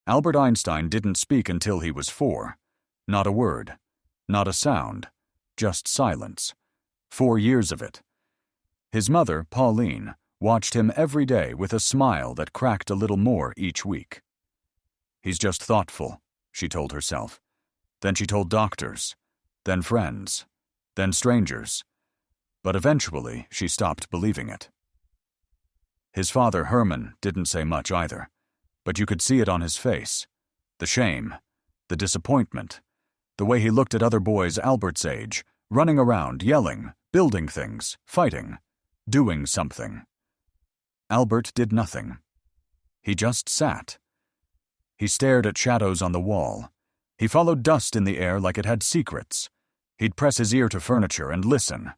Albert Einstein didn't speak until he was 4. Not a word. Not a sound. Just silence. 4 years of it. His mother, Pauline, watched him every day with a smile that cracked a little more each week. He's just thoughtful, she told herself. Then she told doctors, then friends, then strangers. But eventually she stopped believing it. His father, Herman, didn't say much either, but you could see it on his face. The shame, the disappointment, the way he looked at other boys Albert's age, running around, yelling, building things, fighting, doing something. Albert did nothing. He just sat. He stared at shadows on the wall. He followed dust in the air like it had secrets. He'd press his ear to furniture and listen.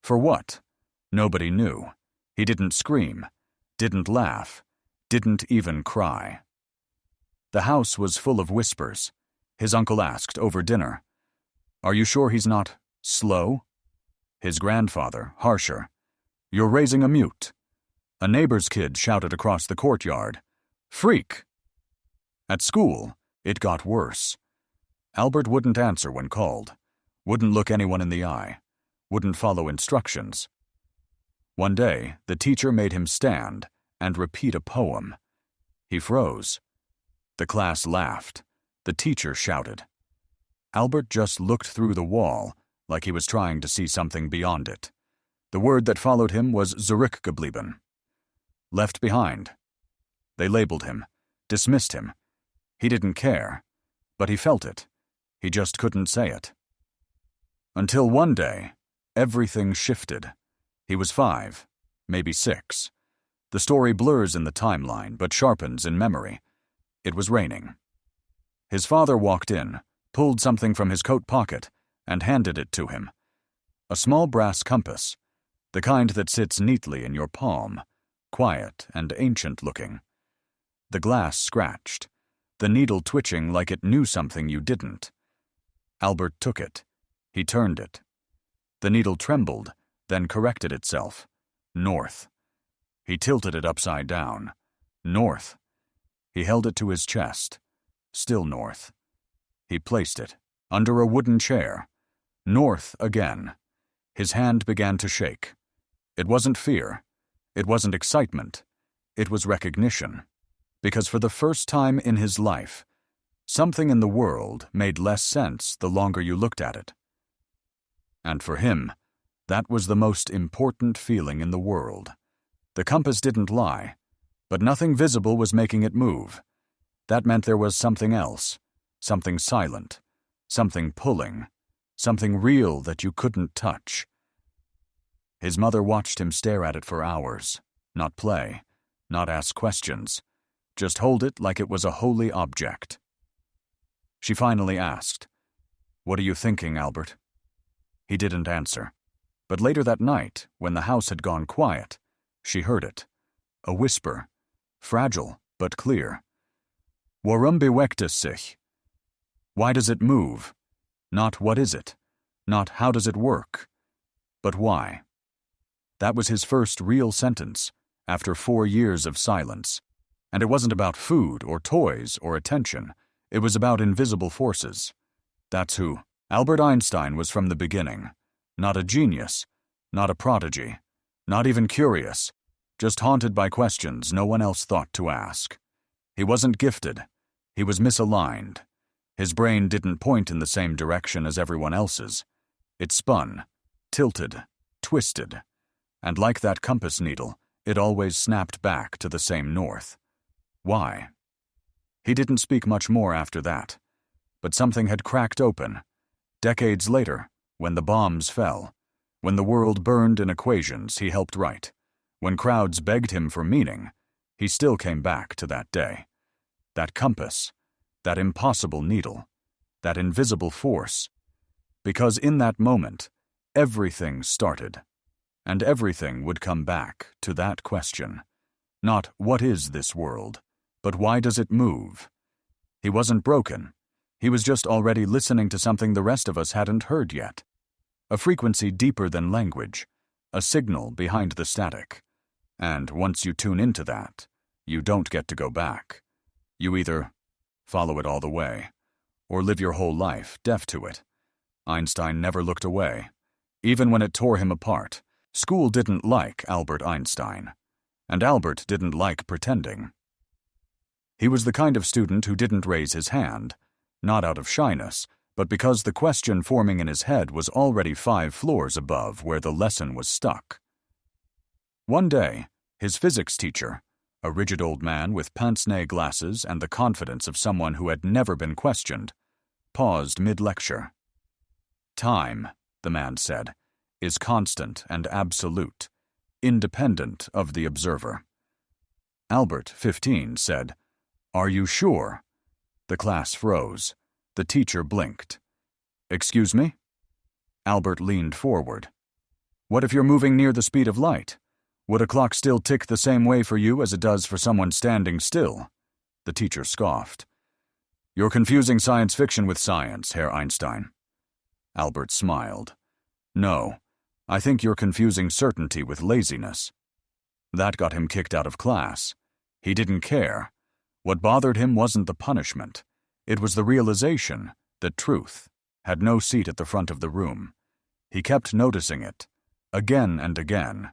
For what? Nobody knew. He didn't scream, didn't laugh, didn't even cry. The house was full of whispers. His uncle asked over dinner, "Are you sure he's not slow?" His grandfather, harsher, "You're raising a mute." A neighbor's kid shouted across the courtyard, "Freak!" At school, it got worse. Albert wouldn't answer when called, wouldn't look anyone in the eye, wouldn't follow instructions. One day, the teacher made him stand and repeat a poem. He froze. The class laughed. The teacher shouted. Albert just looked through the wall like he was trying to see something beyond it. The word that followed him was zurückgeblieben. Left behind. They labeled him, dismissed him. He didn't care, but he felt it. He just couldn't say it. Until one day, everything shifted. He was 5, maybe 6. The story blurs in the timeline, but sharpens in memory. It was raining. His father walked in, pulled something from his coat pocket, and handed it to him. A small brass compass, the kind that sits neatly in your palm, quiet and ancient-looking. The glass scratched, the needle twitching like it knew something you didn't. Albert took it. He turned it. The needle trembled, then corrected itself. North. He tilted it upside down. North. He held it to his chest. Still north. He placed it under a wooden chair. North again. His hand began to shake. It wasn't fear. It wasn't excitement. It was recognition. Because for the first time in his life, something in the world made less sense the longer you looked at it. And for him, that was the most important feeling in the world. The compass didn't lie, but nothing visible was making it move. That meant there was something else, something silent, something pulling, something real that you couldn't touch. His mother watched him stare at it for hours, not play, not ask questions, just hold it like it was a holy object. She finally asked, "What are you thinking, Albert?" He didn't answer. But later that night, when the house had gone quiet, she heard it. A whisper, fragile but clear. Warum bewegt es sich? Why does it move? Not what is it? Not how does it work? But why? That was his first real sentence, after 4 years of silence. And it wasn't about food or toys or attention. It was about invisible forces. That's who Albert Einstein was from the beginning. Not a genius, not a prodigy, not even curious, just haunted by questions no one else thought to ask. He wasn't gifted. He was misaligned. His brain didn't point in the same direction as everyone else's. It spun, tilted, twisted, and like that compass needle, it always snapped back to the same north. Why? He didn't speak much more after that, but something had cracked open. Decades later, when the bombs fell, when the world burned in equations he helped write, when crowds begged him for meaning, he still came back to that day. That compass, that impossible needle, that invisible force. Because in that moment, everything started. And everything would come back to that question. Not what is this world, but why does it move? He wasn't broken. He was just already listening to something the rest of us hadn't heard yet. A frequency deeper than language, a signal behind the static. And once you tune into that, you don't get to go back. You either follow it all the way, or live your whole life deaf to it. Einstein never looked away. Even when it tore him apart, school didn't like Albert Einstein, and Albert didn't like pretending. He was the kind of student who didn't raise his hand, not out of shyness, but because the question forming in his head was already 5 floors above where the lesson was stuck. One day, his physics teacher, a rigid old man with pince-nez glasses and the confidence of someone who had never been questioned, paused mid-lecture. "Time," the man said, "is constant and absolute, independent of the observer." Albert, 15, said, "Are you sure?" The class froze. The teacher blinked. "Excuse me?" Albert leaned forward. "What if you're moving near the speed of light? Would a clock still tick the same way for you as it does for someone standing still?" The teacher scoffed. "You're confusing science fiction with science, Herr Einstein." Albert smiled. "No, I think you're confusing certainty with laziness." That got him kicked out of class. He didn't care. What bothered him wasn't the punishment. It was the realization that truth had no seat at the front of the room. He kept noticing it, again and again.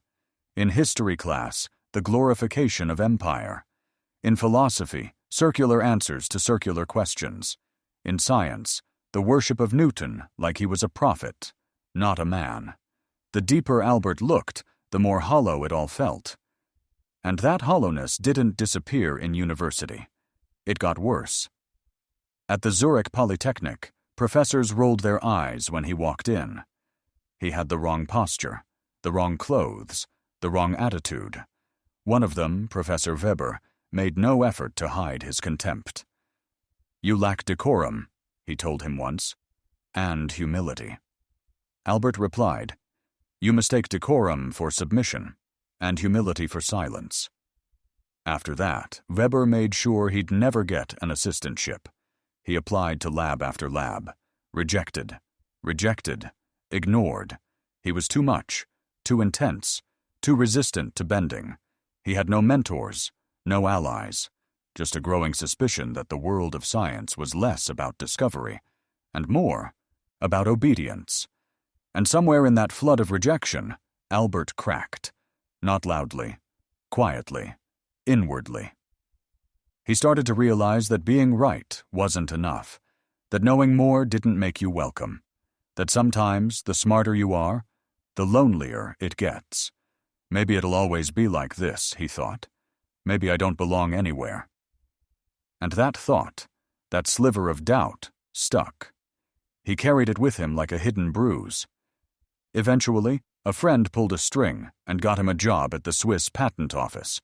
In history class, the glorification of empire. In philosophy, circular answers to circular questions. In science, the worship of Newton like he was a prophet, not a man. The deeper Albert looked, the more hollow it all felt. And that hollowness didn't disappear in university. It got worse. At the Zurich Polytechnic, professors rolled their eyes when he walked in. He had the wrong posture, the wrong clothes, the wrong attitude. One of them, Professor Weber, made no effort to hide his contempt. "You lack decorum," he told him once, "and humility." Albert replied, "You mistake decorum for submission, and humility for silence." After that, Weber made sure he'd never get an assistantship. He applied to lab after lab. Rejected. Ignored. He was too much, too intense, too resistant to bending. He had no mentors, no allies, just a growing suspicion that the world of science was less about discovery, and more about obedience. And somewhere in that flood of rejection, Albert cracked. Not loudly, quietly, inwardly. He started to realize that being right wasn't enough, that knowing more didn't make you welcome, that sometimes the smarter you are, the lonelier it gets. Maybe it'll always be like this, he thought. Maybe I don't belong anywhere. And that thought, that sliver of doubt, stuck. He carried it with him like a hidden bruise. Eventually, a friend pulled a string and got him a job at the Swiss patent office.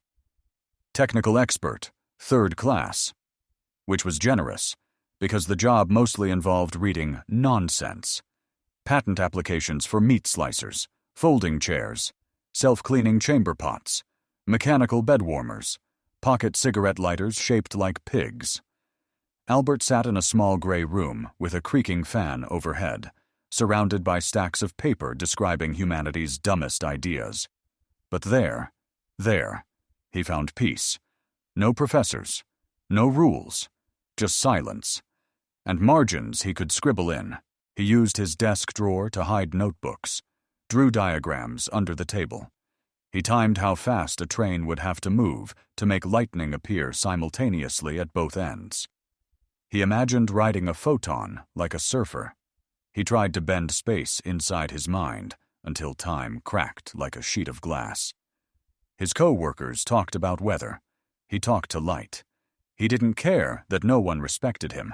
Technical expert, 3rd class. Which was generous, because the job mostly involved reading nonsense. Patent applications for meat slicers, folding chairs, self-cleaning chamber pots, mechanical bed warmers, pocket cigarette lighters shaped like pigs. Albert sat in a small gray room with a creaking fan overhead, surrounded by stacks of paper describing humanity's dumbest ideas. But there, he found peace. No professors, no rules, just silence. And margins he could scribble in. He used his desk drawer to hide notebooks, drew diagrams under the table. He timed how fast a train would have to move to make lightning appear simultaneously at both ends. He imagined riding a photon like a surfer. He tried to bend space inside his mind until time cracked like a sheet of glass. His co-workers talked about weather. He talked to light. He didn't care that no one respected him,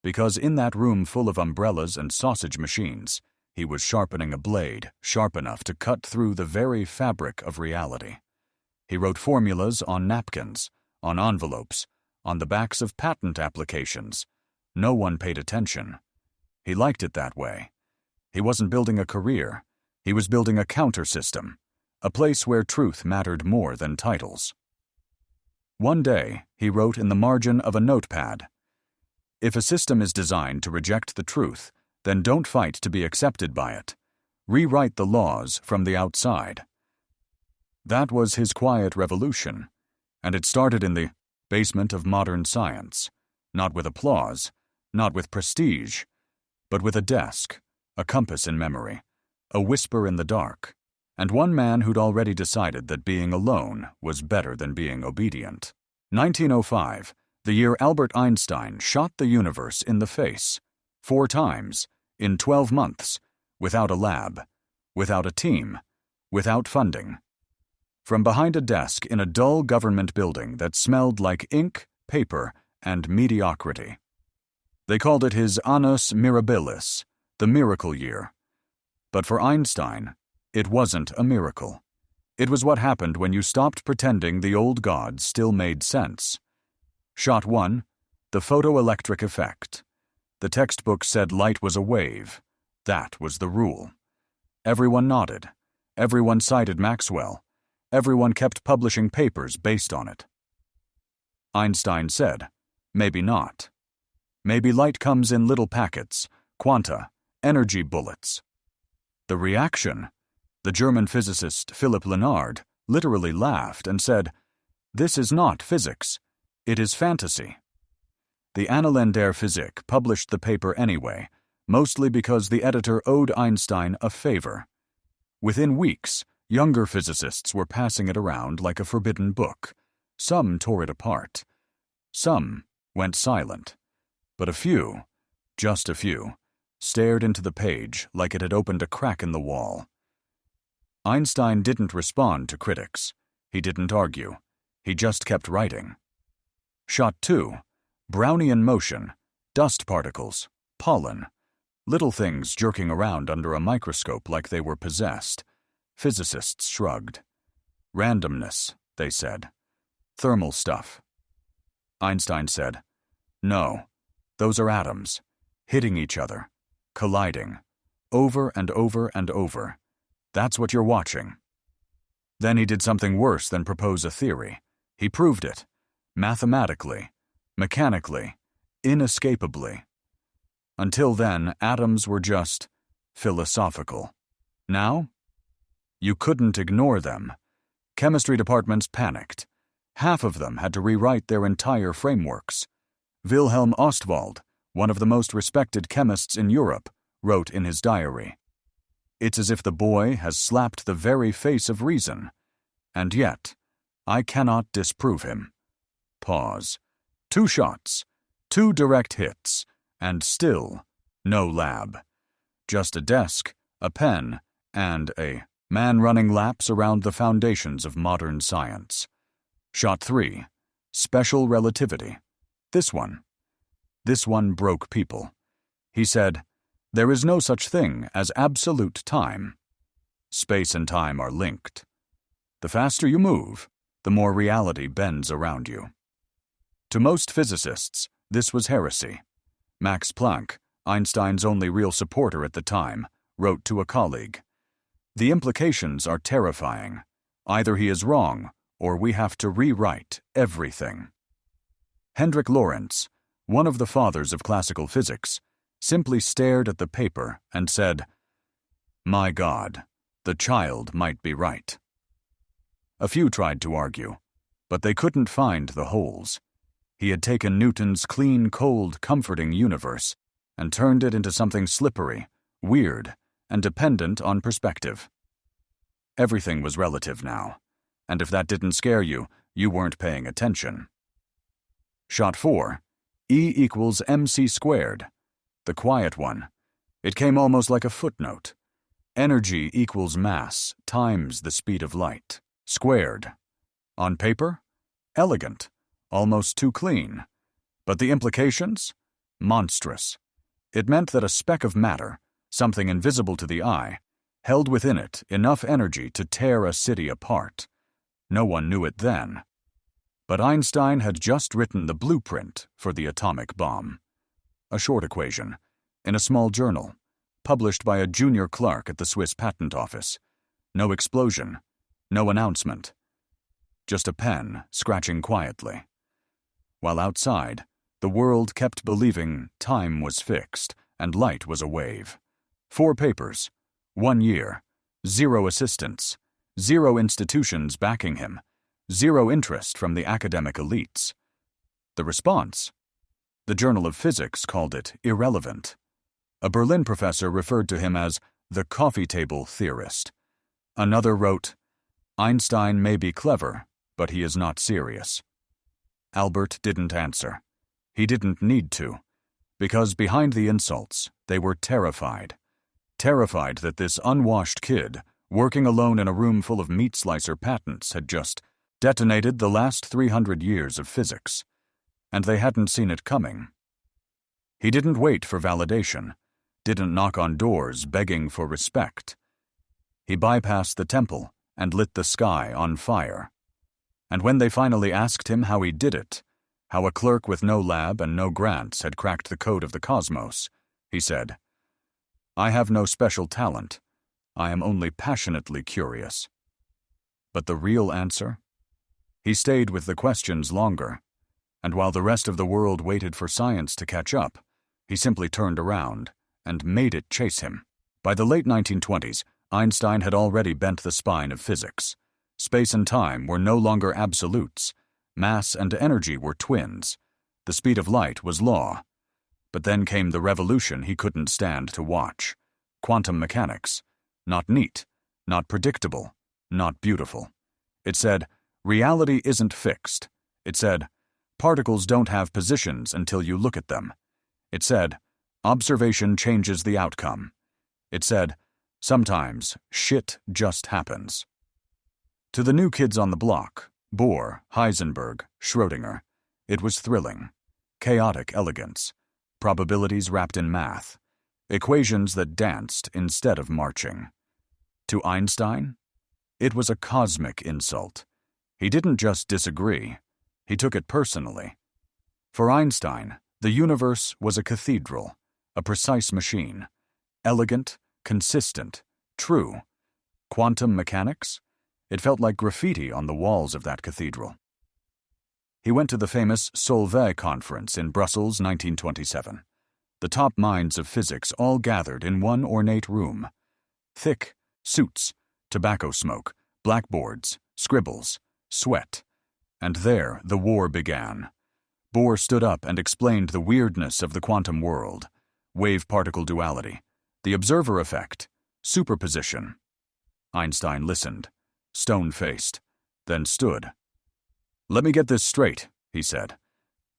because in that room full of umbrellas and sausage machines, he was sharpening a blade sharp enough to cut through the very fabric of reality. He wrote formulas on napkins, on envelopes, on the backs of patent applications. No one paid attention. He liked it that way. He wasn't building a career. He was building a counter-system, a place where truth mattered more than titles. One day, he wrote in the margin of a notepad, "If a system is designed to reject the truth, then don't fight to be accepted by it. Rewrite the laws from the outside." That was his quiet revolution, and it started in the basement of modern science, Not with applause, not with prestige, but with a desk, a compass in memory, a whisper in the dark, and one man who'd already decided that being alone was better than being obedient. 1905, the year Albert Einstein shot the universe in the face, 4 times, in 12 months, without a lab, without a team, without funding. From behind a desk in a dull government building that smelled like ink, paper, and mediocrity. They called it his annus mirabilis, the miracle year. But for Einstein, it wasn't a miracle. It was what happened when you stopped pretending the old gods still made sense. Shot 1, the photoelectric effect. The textbook said light was a wave. That was the rule. Everyone nodded. Everyone cited Maxwell. Everyone kept publishing papers based on it. Einstein said, maybe not. Maybe light comes in little packets, quanta, energy bullets. The reaction? The German physicist Philipp Lenard literally laughed and said, "This is not physics. It is fantasy." The Annalen der Physik published the paper anyway, mostly because the editor owed Einstein a favor. Within weeks, younger physicists were passing it around like a forbidden book. Some tore it apart. Some went silent. But a few, just a few, stared into the page like it had opened a crack in the wall. Einstein didn't respond to critics. He didn't argue. He just kept writing. Shot 2. Brownian motion, dust particles, pollen, little things jerking around under a microscope like they were possessed. Physicists shrugged. Randomness, they said. Thermal stuff. Einstein said, "No, those are atoms, hitting each other, colliding, over and over and over. That's what you're watching." Then he did something worse than propose a theory. He proved it, mathematically, mechanically, inescapably. Until then, atoms were just philosophical. Now? You couldn't ignore them. Chemistry departments panicked. Half of them had to rewrite their entire frameworks. Wilhelm Ostwald, one of the most respected chemists in Europe, wrote in his diary, "It's as if the boy has slapped the very face of reason. And yet, I cannot disprove him." Pause. 2 shots, 2 direct hits, and still no lab. Just a desk, a pen, and a man running laps around the foundations of modern science. Shot 3. Special relativity. This one broke people. He said, "There is no such thing as absolute time. Space and time are linked. The faster you move, the more reality bends around you." To most physicists, this was heresy. Max Planck, Einstein's only real supporter at the time, wrote to a colleague, "The implications are terrifying. Either he is wrong, or we have to rewrite everything." Hendrik Lorentz, one of the fathers of classical physics, simply stared at the paper and said, "My God, the child might be right." A few tried to argue, but they couldn't find the holes. He had taken Newton's clean, cold, comforting universe and turned it into something slippery, weird, and dependent on perspective. Everything was relative now, and if that didn't scare you, you weren't paying attention. Shot 4. E equals mc squared. The quiet one. It came almost like a footnote. Energy equals mass times the speed of light. Squared. On paper? Elegant. Almost too clean. But the implications? Monstrous. It meant that a speck of matter, something invisible to the eye, held within it enough energy to tear a city apart. No one knew it then. But Einstein had just written the blueprint for the atomic bomb. A short equation, in a small journal, published by a junior clerk at the Swiss Patent Office. No explosion, no announcement. Just a pen scratching quietly. While outside, the world kept believing time was fixed and light was a wave. 4 papers, 1 year, 0 assistants, 0 institutions backing him, 0 interest from the academic elites. The response? The Journal of Physics called it irrelevant. A Berlin professor referred to him as the coffee table theorist. Another wrote, "Einstein may be clever, but he is not serious." Albert didn't answer. He didn't need to, because behind the insults, they were terrified. Terrified that this unwashed kid, working alone in a room full of meat slicer patents, had just detonated the last 300 years of physics. And they hadn't seen it coming. He didn't wait for validation, didn't knock on doors begging for respect. He bypassed the temple and lit the sky on fire. And when they finally asked him how he did it, how a clerk with no lab and no grants had cracked the code of the cosmos, he said, "I have no special talent. I am only passionately curious." But the real answer? He stayed with the questions longer, and while the rest of the world waited for science to catch up, he simply turned around and made it chase him. By the late 1920s, Einstein had already bent the spine of physics. Space and time were no longer absolutes. Mass and energy were twins. The speed of light was law. But then came the revolution he couldn't stand to watch. Quantum mechanics. Not neat, not predictable, not beautiful. It said, reality isn't fixed. It said, particles don't have positions until you look at them. It said, observation changes the outcome. It said, sometimes shit just happens. To the new kids on the block, Bohr, Heisenberg, Schrödinger, it was thrilling. Chaotic elegance. Probabilities wrapped in math. Equations that danced instead of marching. To Einstein, it was a cosmic insult. He didn't just disagree. He took it personally. For Einstein, the universe was a cathedral, a precise machine. Elegant, consistent, true. Quantum mechanics? It felt like graffiti on the walls of that cathedral. He went to the famous Solvay conference in Brussels, 1927. The top minds of physics all gathered in one ornate room. Thick suits, tobacco smoke, blackboards, scribbles, sweat. And there the war began. Bohr stood up and explained the weirdness of the quantum world, wave-particle duality, the observer effect, superposition. Einstein listened, stone-faced, then stood. "Let me get this straight," he said.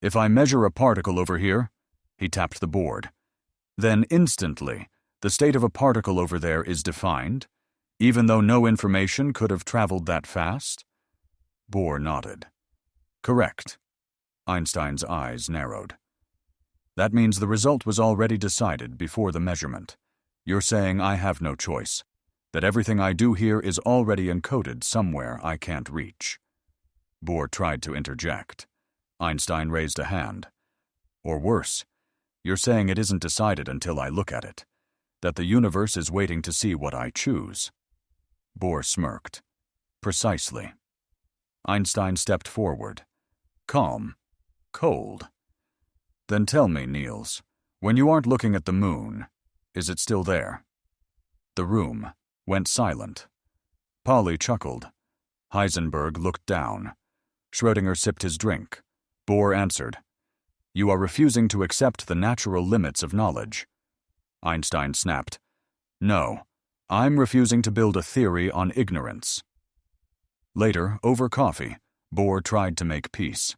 "If I measure a particle over here," he tapped the board, "then instantly the state of a particle over there is defined, even though no information could have traveled that fast?" Bohr nodded. "Correct." Einstein's eyes narrowed. "That means the result was already decided before the measurement. You're saying I have no choice, that everything I do here is already encoded somewhere I can't reach." Bohr tried to interject. Einstein raised a hand. "Or worse, you're saying it isn't decided until I look at it, that the universe is waiting to see what I choose." Bohr smirked. "Precisely." Einstein stepped forward. Calm. Cold. "Then tell me, Niels, when you aren't looking at the moon, is it still there?" The room went silent. Pauli chuckled. Heisenberg looked down. Schrödinger sipped his drink. Bohr answered, "You are refusing to accept the natural limits of knowledge." Einstein snapped, "No, I'm refusing to build a theory on ignorance." Later, over coffee, Bohr tried to make peace.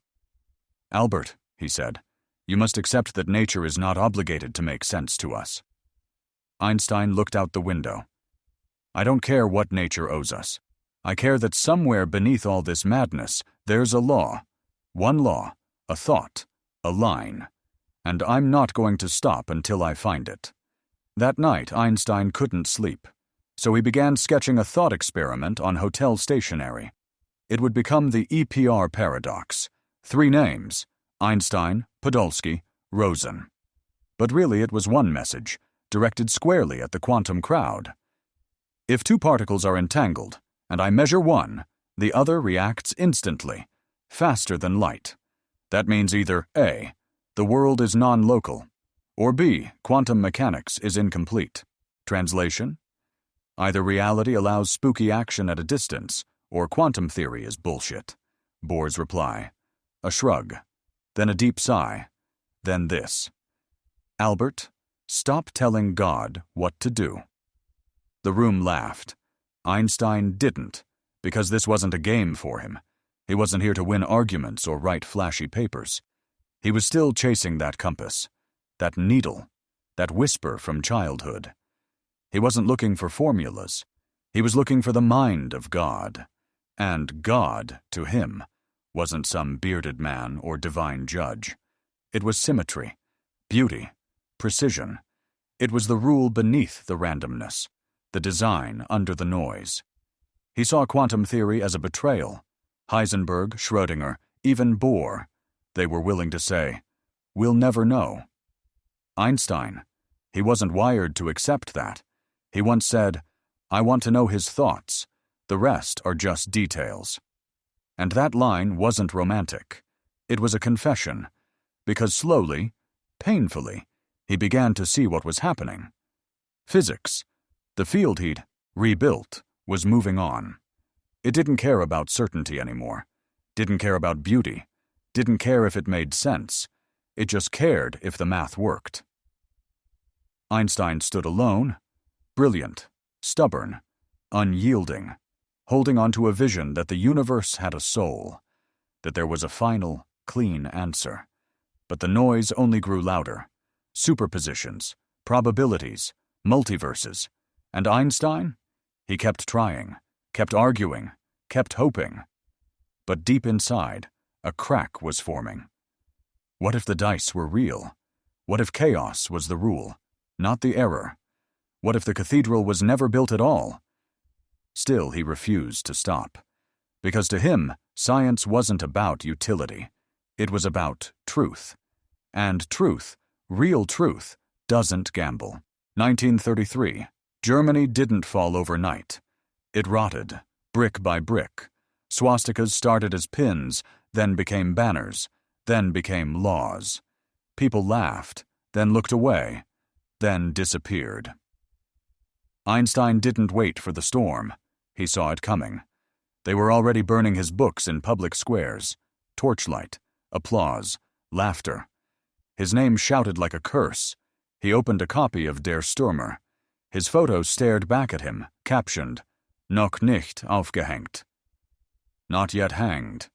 "Albert," he said, "you must accept that nature is not obligated to make sense to us." Einstein looked out the window. "I don't care what nature owes us. I care that somewhere beneath all this madness, there's a law. One law, a thought, a line. And I'm not going to stop until I find it." That night, Einstein couldn't sleep, so he began sketching a thought experiment on hotel stationery. It would become the EPR paradox. 3 names: Einstein, Podolsky, Rosen. But really it was one message, directed squarely at the quantum crowd. If 2 particles are entangled, and I measure one, the other reacts instantly, faster than light. That means either A, the world is non-local, or B, quantum mechanics is incomplete. Translation? Either reality allows spooky action at a distance, or quantum theory is bullshit. Bohr's reply. A shrug. Then a deep sigh. Then this: Albert, stop telling God what to do. The room laughed. Einstein didn't, because this wasn't a game for him. He wasn't here to win arguments or write flashy papers. He was still chasing that compass, that needle, that whisper from childhood. He wasn't looking for formulas. He was looking for the mind of God. And God, to him, wasn't some bearded man or divine judge. It was symmetry, beauty, precision. It was the rule beneath the randomness, the design under the noise. He saw quantum theory as a betrayal. Heisenberg, Schrödinger, even Bohr, they were willing to say, "We'll never know." Einstein, he wasn't wired to accept that. He once said, "I want to know his thoughts. The rest are just details." And that line wasn't romantic. It was a confession, because slowly, painfully, he began to see what was happening. Physics, the field he'd rebuilt, was moving on. It didn't care about certainty anymore, didn't care about beauty, didn't care if it made sense. It just cared if the math worked. Einstein stood alone, brilliant, stubborn, unyielding, holding on to a vision that the universe had a soul, that there was a final, clean answer. But the noise only grew louder. Superpositions, probabilities, multiverses. And Einstein? He kept trying, kept arguing, kept hoping. But deep inside, a crack was forming. What if the dice were real? What if chaos was the rule, not the error? What if the cathedral was never built at all? Still, he refused to stop. Because to him, science wasn't about utility. It was about truth. And truth, real truth, doesn't gamble. 1933. Germany didn't fall overnight. It rotted, brick by brick. Swastikas started as pins, then became banners, then became laws. People laughed, then looked away, then disappeared. Einstein didn't wait for the storm. He saw it coming. They were already burning his books in public squares. Torchlight, applause, laughter. His name shouted like a curse. He opened a copy of Der Stürmer. His photo stared back at him, captioned, "Noch nicht aufgehängt." Not yet hanged.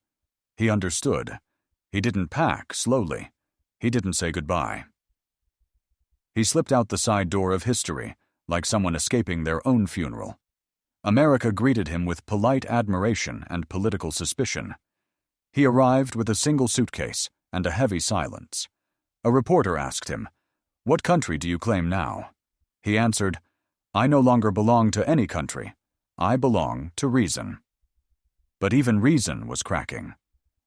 He understood. He didn't pack slowly. He didn't say goodbye. He slipped out the side door of history, like someone escaping their own funeral. America greeted him with polite admiration and political suspicion. He arrived with a single suitcase and a heavy silence. A reporter asked him, "What country do you claim now?" He answered, "I no longer belong to any country. I belong to reason." But even reason was cracking.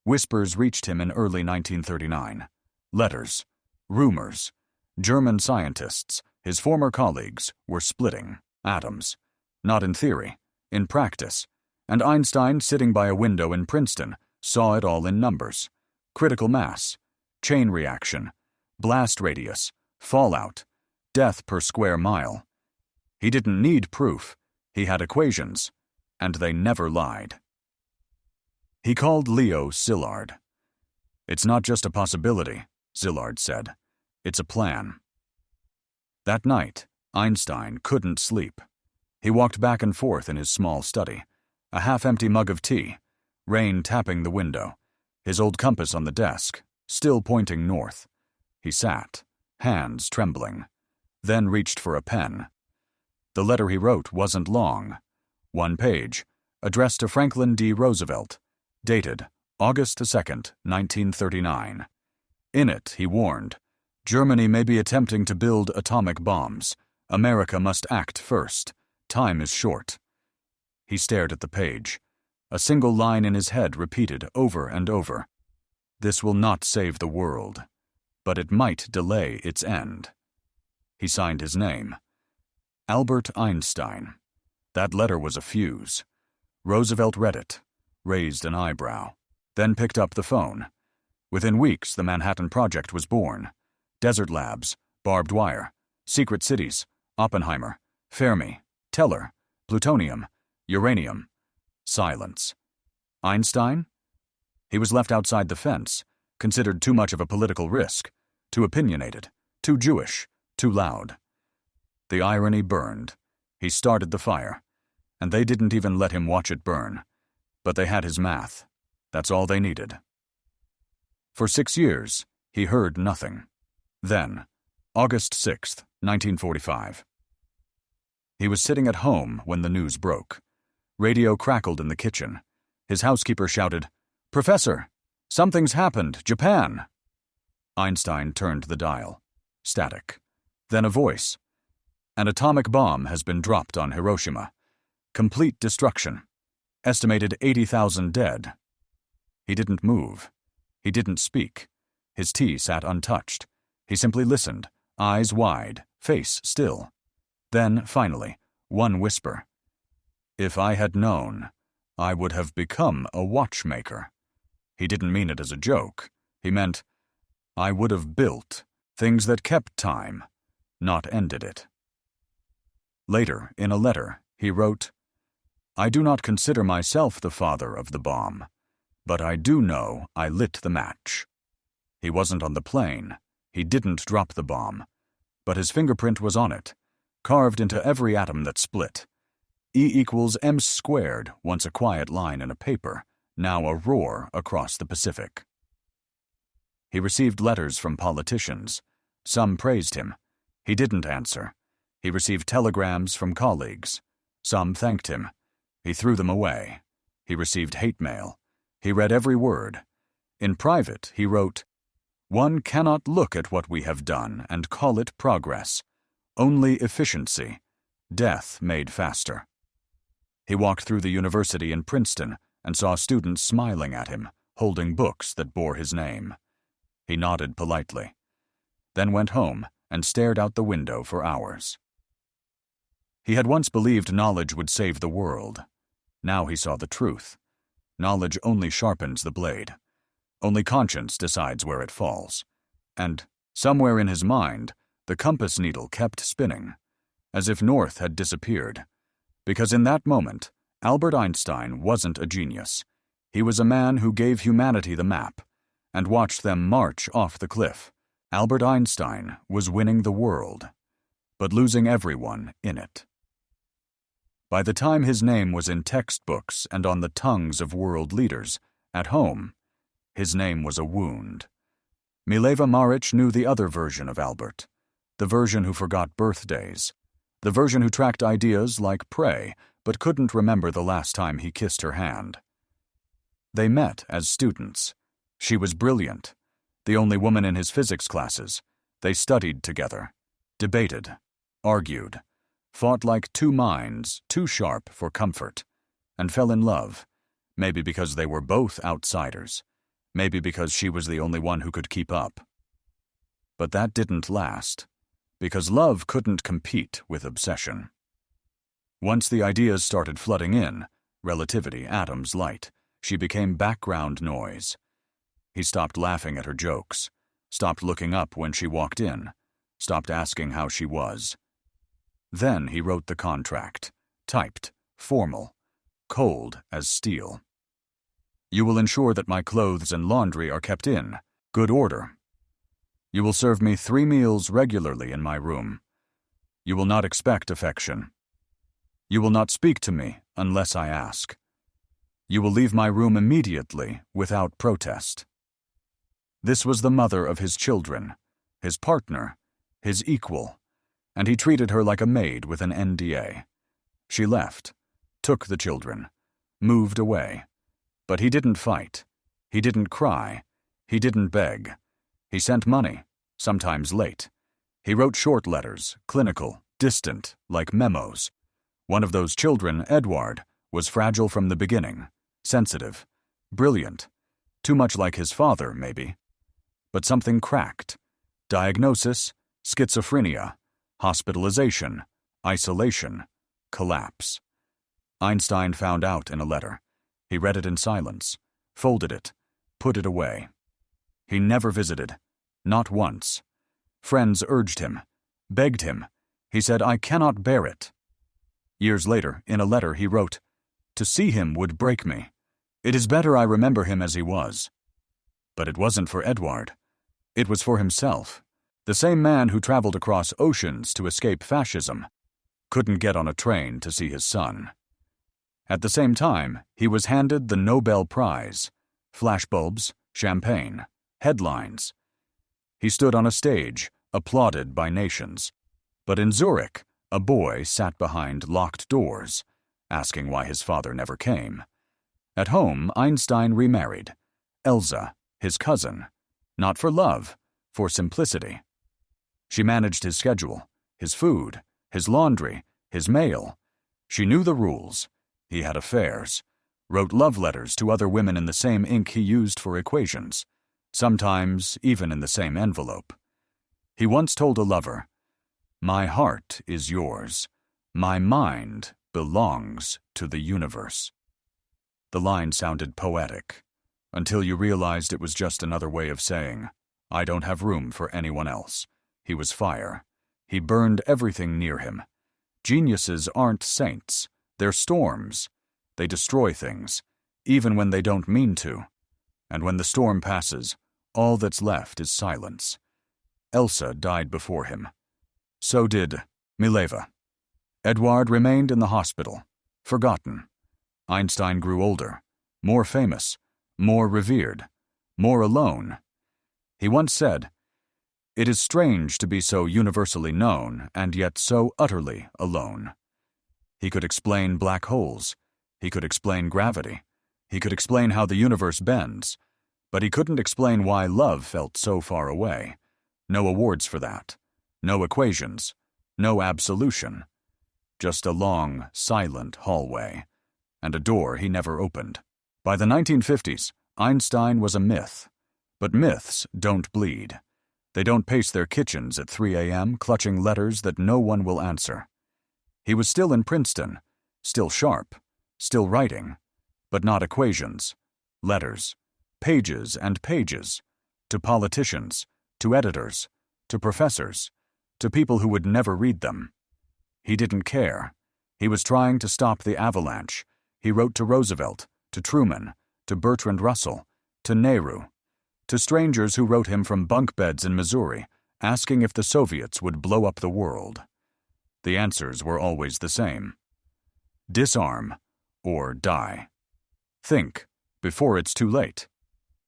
Whispers reached him in early 1939. Letters, rumors. German scientists, his former colleagues, were splitting atoms. Not in theory, in practice. And Einstein, sitting by a window in Princeton, saw it all in numbers. Critical mass, chain reaction, blast radius, fallout, death per square mile. He didn't need proof. He had equations, and they never lied. He called Leo Szilard. "It's not just a possibility," Szilard said. "It's a plan." That night, Einstein couldn't sleep. He walked back and forth in his small study, a half-empty mug of tea, rain tapping the window, his old compass on the desk, still pointing north. He sat, hands trembling, then reached for a pen. The letter he wrote wasn't long. One page, addressed to Franklin D. Roosevelt, dated August 2nd, 1939. In it, he warned, "Germany may be attempting to build atomic bombs. America must act first. Time is short." He stared at the page. A single line in his head repeated over and over. "This will not save the world, but it might delay its end." He signed his name. Albert Einstein. That letter was a fuse. Roosevelt read it, raised an eyebrow, then picked up the phone. Within weeks, the Manhattan Project was born. Desert labs, barbed wire, secret cities, Oppenheimer, Fermi, Teller, plutonium, uranium. Silence. Einstein? He was left outside the fence, considered too much of a political risk. too opinionated, too Jewish, too loud. The irony burned. He started the fire, and they didn't even let him watch it burn. But they had his math. That's all they needed. For 6 years, he heard nothing. Then, August 6th, 1945. He was sitting at home when the news broke. Radio crackled in the kitchen. His housekeeper shouted, "Professor, something's happened, Japan!" Einstein turned the dial. Static. Then a voice. "An atomic bomb has been dropped on Hiroshima. Complete destruction. Estimated 80,000 dead." He didn't move. He didn't speak. His tea sat untouched. He simply listened, eyes wide, face still. Then, finally, one whisper. "If I had known, I would have become a watchmaker." He didn't mean it as a joke. He meant, I would have built things that kept time, not ended it. Later, in a letter, he wrote, "I do not consider myself the father of the bomb, but I do know I lit the match." He wasn't on the plane. He didn't drop the bomb. But his fingerprint was on it, carved into every atom that split. E=mc², once a quiet line in a paper, now a roar across the Pacific. He received letters from politicians. Some praised him. He didn't answer. He received telegrams from colleagues. Some thanked him. He threw them away. He received hate mail. He read every word. In private, he wrote, "One cannot look at what we have done and call it progress. Only efficiency. Death made faster." He walked through the university in Princeton and saw students smiling at him, holding books that bore his name. He nodded politely, then went home and stared out the window for hours. He had once believed knowledge would save the world. Now he saw the truth. Knowledge only sharpens the blade. Only conscience decides where it falls. And, somewhere in his mind, the compass needle kept spinning, as if north had disappeared. Because in that moment, Albert Einstein wasn't a genius. He was a man who gave humanity the map and watched them march off the cliff. Albert Einstein was winning the world, but losing everyone in it. By the time his name was in textbooks and on the tongues of world leaders, at home, his name was a wound. Mileva Maric knew the other version of Albert, the version who forgot birthdays, the version who tracked ideas like pray, but couldn't remember the last time he kissed her hand. They met as students. She was brilliant, the only woman in his physics classes. They studied together, debated, argued, fought like two minds, too sharp for comfort, and fell in love, maybe because they were both outsiders, maybe because she was the only one who could keep up. But that didn't last, because love couldn't compete with obsession. Once the ideas started flooding in, relativity, atoms, light, she became background noise. He stopped laughing at her jokes, stopped looking up when she walked in, stopped asking how she was. Then he wrote the contract, typed, formal, cold as steel. "You will ensure that my clothes and laundry are kept in good order. You will serve me 3 meals regularly in my room. You will not expect affection. You will not speak to me unless I ask. You will leave my room immediately without protest." This was the mother of his children, his partner, his equal, and he treated her like a maid with an NDA. She left, took the children, moved away. But he didn't fight. He didn't cry. He didn't beg. He sent money, sometimes late. He wrote short letters, clinical, distant, like memos. One of those children, Edward, was fragile from the beginning, sensitive, brilliant, too much like his father, maybe. But something cracked. Diagnosis, schizophrenia, hospitalization, isolation, collapse. Einstein found out in a letter. He read it in silence, folded it, put it away. He never visited, not once. Friends urged him, begged him. He said, "I cannot bear it." Years later, in a letter, he wrote, "To see him would break me. It is better I remember him as he was." But it wasn't for Edward. It was for himself. The same man who traveled across oceans to escape fascism couldn't get on a train to see his son. At the same time, he was handed the Nobel Prize. Flashbulbs, champagne, headlines. He stood on a stage, applauded by nations. But in Zurich, a boy sat behind locked doors, asking why his father never came. At home, Einstein remarried. Elsa, his cousin. Not for love, for simplicity. She managed his schedule, his food, his laundry, his mail. She knew the rules. He had affairs. Wrote love letters to other women in the same ink he used for equations, sometimes even in the same envelope. He once told a lover, "My heart is yours. My mind belongs to the universe." The line sounded poetic, until you realized it was just another way of saying, "I don't have room for anyone else." He was fire. He burned everything near him. Geniuses aren't saints. They're storms. They destroy things, even when they don't mean to. And when the storm passes, all that's left is silence. Elsa died before him. So did Mileva. Eduard remained in the hospital, forgotten. Einstein grew older, more famous, more revered, more alone. He once said, "It is strange to be so universally known and yet so utterly alone." He could explain black holes. He could explain gravity. He could explain how the universe bends. But he couldn't explain why love felt so far away. No awards for that. No equations. No absolution. Just a long, silent hallway. And a door he never opened. By the 1950s, Einstein was a myth. But myths don't bleed. They don't pace their kitchens at 3 a.m. clutching letters that no one will answer. He was still in Princeton, still sharp, still writing, but not equations, letters, pages and pages, to politicians, to editors, to professors, to people who would never read them. He didn't care. He was trying to stop the avalanche. He wrote to Roosevelt, to Truman, to Bertrand Russell, to Nehru, to strangers who wrote him from bunk beds in Missouri, asking if the Soviets would blow up the world. The answers were always the same. Disarm or die. Think before it's too late.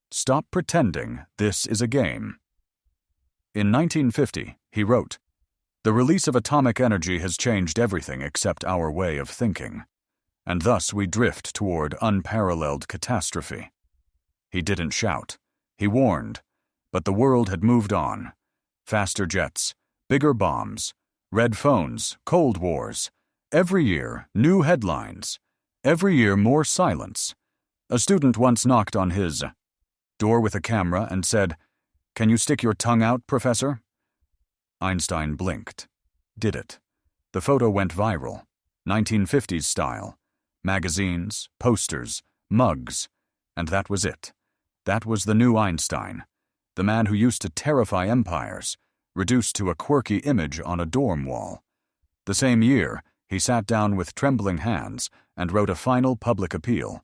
Stop pretending this is a game. In 1950, he wrote, "The release of atomic energy has changed everything except our way of thinking, and thus we drift toward unparalleled catastrophe." He didn't shout. He warned, but the world had moved on. Faster jets, bigger bombs, red phones, Cold Wars. Every year, new headlines. Every year, more silence. A student once knocked on his door with a camera and said, "Can you stick your tongue out, Professor?" Einstein blinked. Did it. The photo went viral, 1950s style. Magazines, posters, mugs. And that was it. That was the new Einstein. The man who used to terrify empires, reduced to a quirky image on a dorm wall. The same year, he sat down with trembling hands and wrote a final public appeal.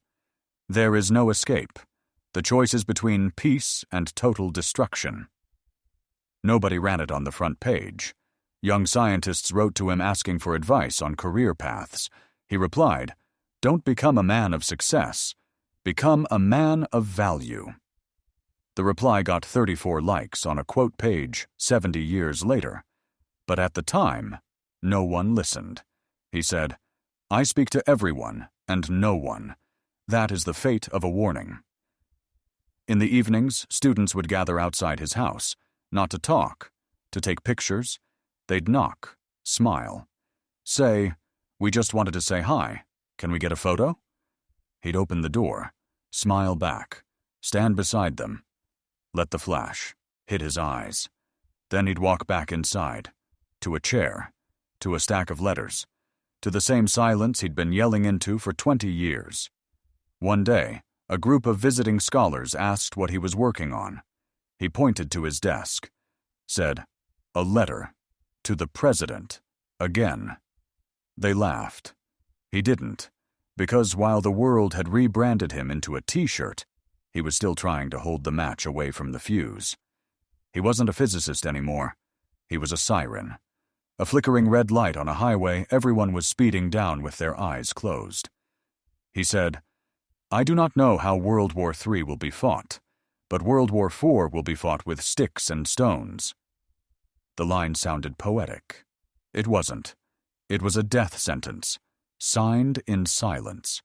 There is no escape. The choice is between peace and total destruction. Nobody ran it on the front page. Young scientists wrote to him asking for advice on career paths. He replied, "Don't become a man of success. Become a man of value." The reply got 34 likes on a quote page 70 years later. But at the time, no one listened. He said, "I speak to everyone and no one. That is the fate of a warning." In the evenings, students would gather outside his house, not to talk, to take pictures. They'd knock, smile, say, "We just wanted to say hi. Can we get a photo?" He'd open the door, smile back, stand beside them, let the flash hit his eyes. Then he'd walk back inside, to a chair, to a stack of letters, to the same silence he'd been yelling into for 20 years. One day, a group of visiting scholars asked what he was working on. He pointed to his desk, said, "A letter to the president, again." They laughed. He didn't, because while the world had rebranded him into a T-shirt, he was still trying to hold the match away from the fuse. He wasn't a physicist anymore. He was a siren. A flickering red light on a highway everyone was speeding down with their eyes closed. He said, "I do not know how World War III will be fought, but World War IV will be fought with sticks and stones." The line sounded poetic. It wasn't. It was a death sentence, signed in silence.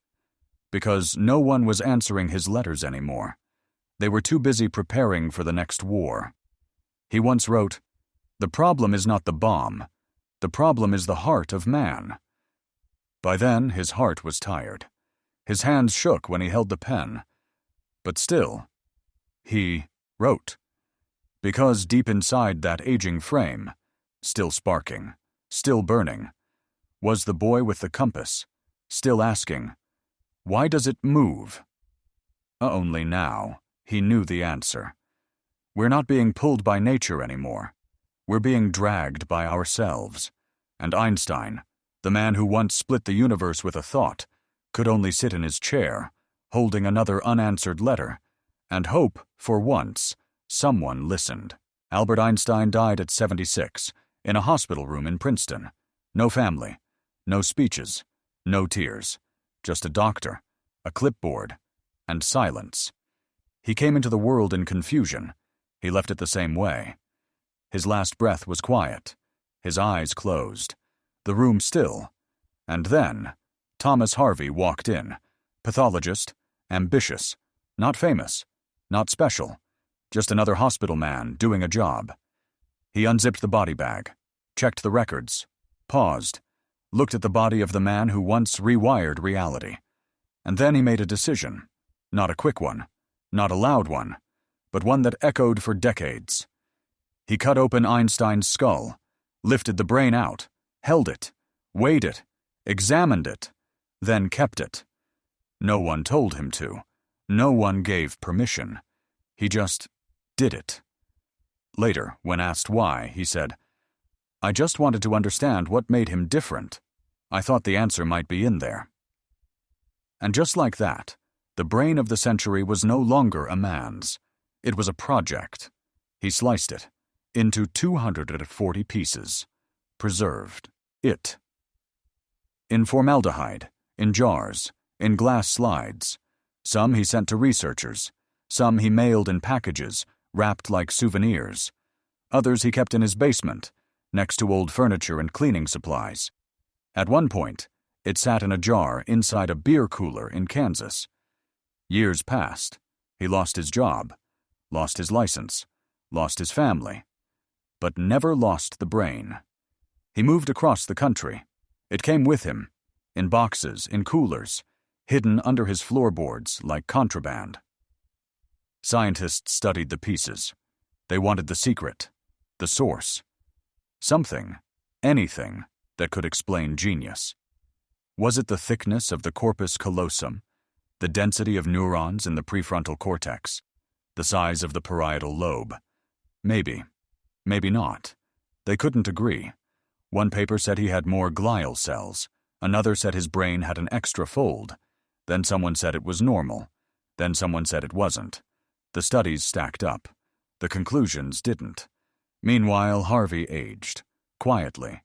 Because no one was answering his letters anymore. They were too busy preparing for the next war. He once wrote, "The problem is not the bomb. The problem is the heart of man." By then, his heart was tired. His hands shook when he held the pen. But still, he wrote. Because deep inside that aging frame, still sparking, still burning, was the boy with the compass, still asking, "Why does it move?" Only now, he knew the answer. We're not being pulled by nature anymore. We're being dragged by ourselves. And Einstein, the man who once split the universe with a thought, could only sit in his chair, holding another unanswered letter, and hope, for once, someone listened. Albert Einstein died at 76, in a hospital room in Princeton. No family, no speeches, no tears, just a doctor, a clipboard, and silence. He came into the world in confusion. He left it the same way. His last breath was quiet, his eyes closed, the room still. And then, Thomas Harvey walked in, pathologist, ambitious, not famous, not special, just another hospital man doing a job. He unzipped the body bag, checked the records, paused, looked at the body of the man who once rewired reality. And then he made a decision, not a quick one, not a loud one, but one that echoed for decades. He cut open Einstein's skull, lifted the brain out, held it, weighed it, examined it, then kept it. No one told him to. No one gave permission. He just did it. Later, when asked why, he said, "I just wanted to understand what made him different. I thought the answer might be in there." And just like that, the brain of the century was no longer a man's. It was a project. He sliced it into 240 pieces, preserved it. In formaldehyde, in jars, in glass slides. Some he sent to researchers. Some he mailed in packages, wrapped like souvenirs. Others he kept in his basement, next to old furniture and cleaning supplies. At one point, it sat in a jar inside a beer cooler in Kansas. Years passed. He lost his job, lost his license, lost his family, but never lost the brain. He moved across the country. It came with him, in boxes, in coolers, hidden under his floorboards like contraband. Scientists studied the pieces. They wanted the secret, the source. Something, anything, that could explain genius. Was it the thickness of the corpus callosum, the density of neurons in the prefrontal cortex, the size of the parietal lobe? Maybe. Maybe not. They couldn't agree. One paper said he had more glial cells. Another said his brain had an extra fold. Then someone said it was normal. Then someone said it wasn't. The studies stacked up. The conclusions didn't. Meanwhile, Harvey aged, quietly,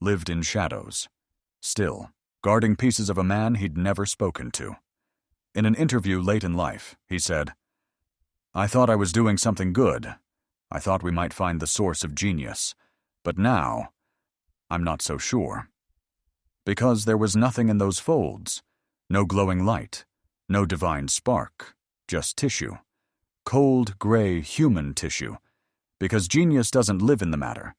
lived in shadows, still, guarding pieces of a man he'd never spoken to. In an interview late in life, he said, "I thought I was doing something good. I thought we might find the source of genius. But now, I'm not so sure." Because there was nothing in those folds. No glowing light. No divine spark. Just tissue. Cold, gray, human tissue. Because genius doesn't live in the matter.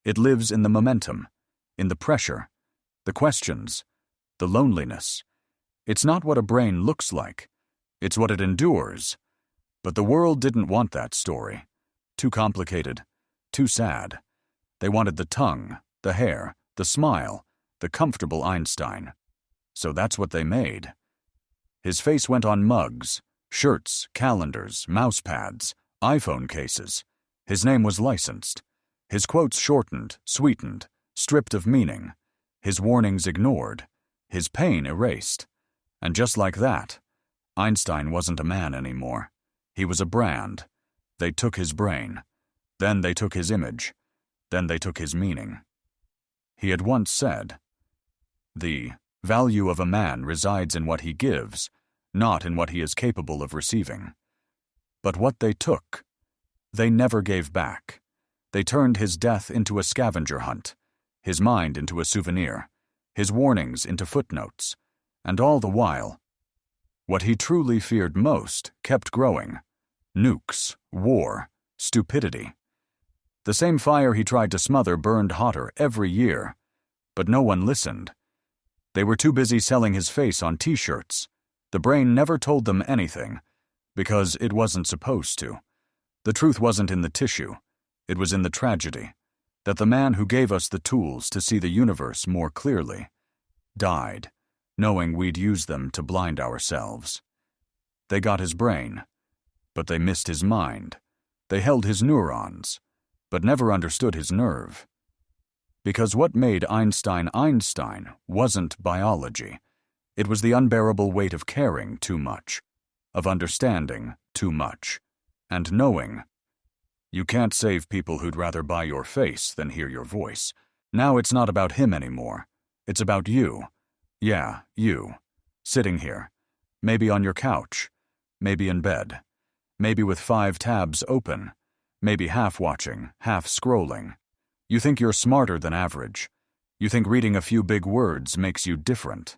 It lives in the momentum, in the pressure, the questions, the loneliness. It's not what a brain looks like. It's what it endures. But the world didn't want that story. Too complicated, too sad. They wanted the tongue, the hair, the smile, the comfortable Einstein. So that's what they made. His face went on mugs, shirts, calendars, mouse pads, iPhone cases. His name was licensed. His quotes shortened, sweetened, stripped of meaning. His warnings ignored. His pain erased. And just like that, Einstein wasn't a man anymore. He was a brand. They took his brain. Then they took his image. Then they took his meaning. He had once said, "The value of a man resides in what he gives, not in what he is capable of receiving." But what they took, they never gave back. They turned his death into a scavenger hunt, his mind into a souvenir, his warnings into footnotes, and all the while, what he truly feared most kept growing: nukes, war, stupidity. The same fire he tried to smother burned hotter every year, but no one listened. They were too busy selling his face on T-shirts. The brain never told them anything, because it wasn't supposed to. The truth wasn't in the tissue, it was in the tragedy, that the man who gave us the tools to see the universe more clearly died, knowing we'd use them to blind ourselves. They got his brain, but they missed his mind. They held his neurons, but never understood his nerve. Because what made Einstein Einstein wasn't biology. It was the unbearable weight of caring too much, of understanding too much, and knowing. You can't save people who'd rather buy your face than hear your voice. Now it's not about him anymore. It's about you. Yeah, you. Sitting here. Maybe on your couch. Maybe in bed. Maybe with 5 tabs open. Maybe half watching, half scrolling. You think you're smarter than average. You think reading a few big words makes you different.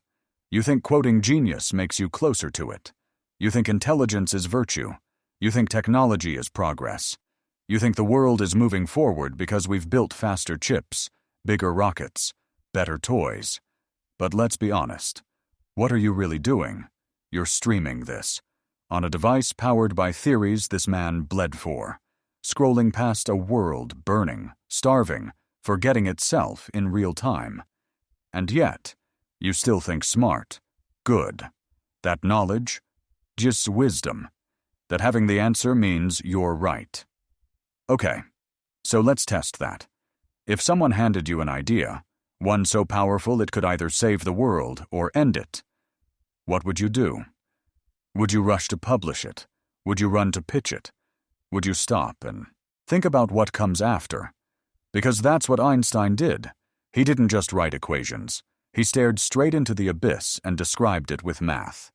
You think quoting genius makes you closer to it. You think intelligence is virtue. You think technology is progress. You think the world is moving forward because we've built faster chips, bigger rockets, better toys. But let's be honest. What are you really doing? You're streaming this, on a device powered by theories this man bled for, scrolling past a world burning, starving, forgetting itself in real time. And yet, you still think smart, good, that knowledge, just wisdom, that having the answer means you're right. Okay, so let's test that. If someone handed you an idea, one so powerful it could either save the world or end it, what would you do? Would you rush to publish it? Would you run to pitch it? Would you stop and think about what comes after? Because that's what Einstein did. He didn't just write equations. He stared straight into the abyss and described it with math.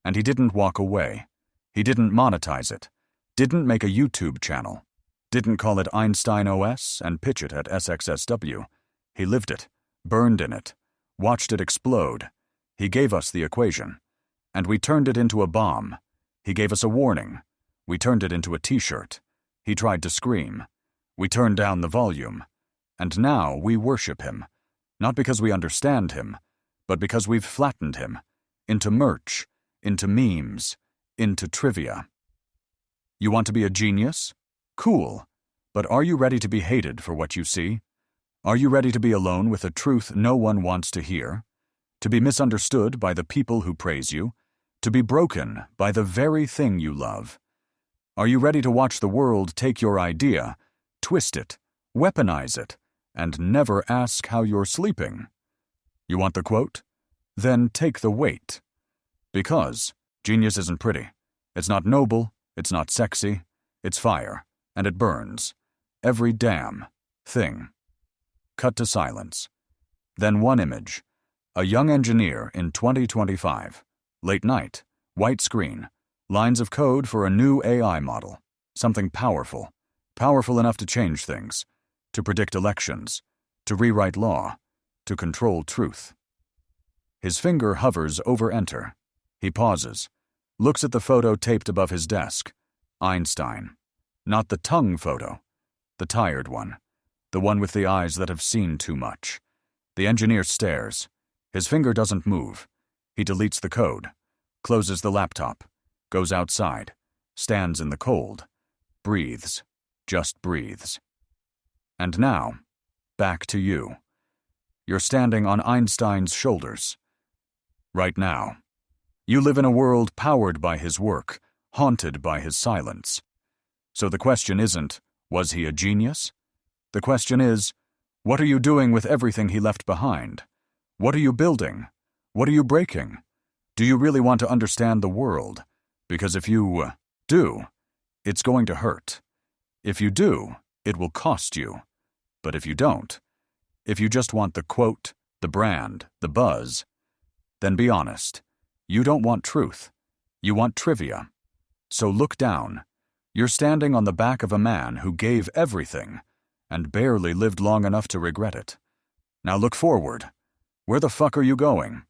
And he didn't walk away. He didn't monetize it. Didn't make a YouTube channel. Didn't call it Einstein OS and pitch it at SXSW. He lived it, burned in it, watched it explode. He gave us the equation. And we turned it into a bomb. He gave us a warning. We turned it into a T-shirt. He tried to scream. We turned down the volume. And now we worship him. Not because we understand him, but because we've flattened him. Into merch, into memes, into trivia. You want to be a genius? Cool. But are you ready to be hated for what you see? Are you ready to be alone with a truth no one wants to hear? To be misunderstood by the people who praise you? To be broken by the very thing you love? Are you ready to watch the world take your idea, twist it, weaponize it, and never ask how you're sleeping? You want the quote? Then take the weight. Because genius isn't pretty. It's not noble, it's not sexy, it's fire, and it burns. Every damn thing. Cut to silence. Then one image. A young engineer in 2025. Late night. White screen. Lines of code for a new AI model. Something powerful. Powerful enough to change things. To predict elections. To rewrite law. To control truth. His finger hovers over enter. He pauses. Looks at the photo taped above his desk. Einstein. Not the tongue photo. The tired one. The one with the eyes that have seen too much. The engineer stares. His finger doesn't move. He deletes the code. Closes the laptop. Goes outside. Stands in the cold. Breathes. Just breathes. And now, back to you. You're standing on Einstein's shoulders. Right now. You live in a world powered by his work, haunted by his silence. So the question isn't, was he a genius? The question is, what are you doing with everything he left behind? What are you building? What are you breaking? Do you really want to understand the world? Because if you do, it's going to hurt. If you do, it will cost you. But if you don't, if you just want the quote, the brand, the buzz, then be honest. You don't want truth. You want trivia. So look down. You're standing on the back of a man who gave everything and barely lived long enough to regret it. Now look forward. Where the fuck are you going?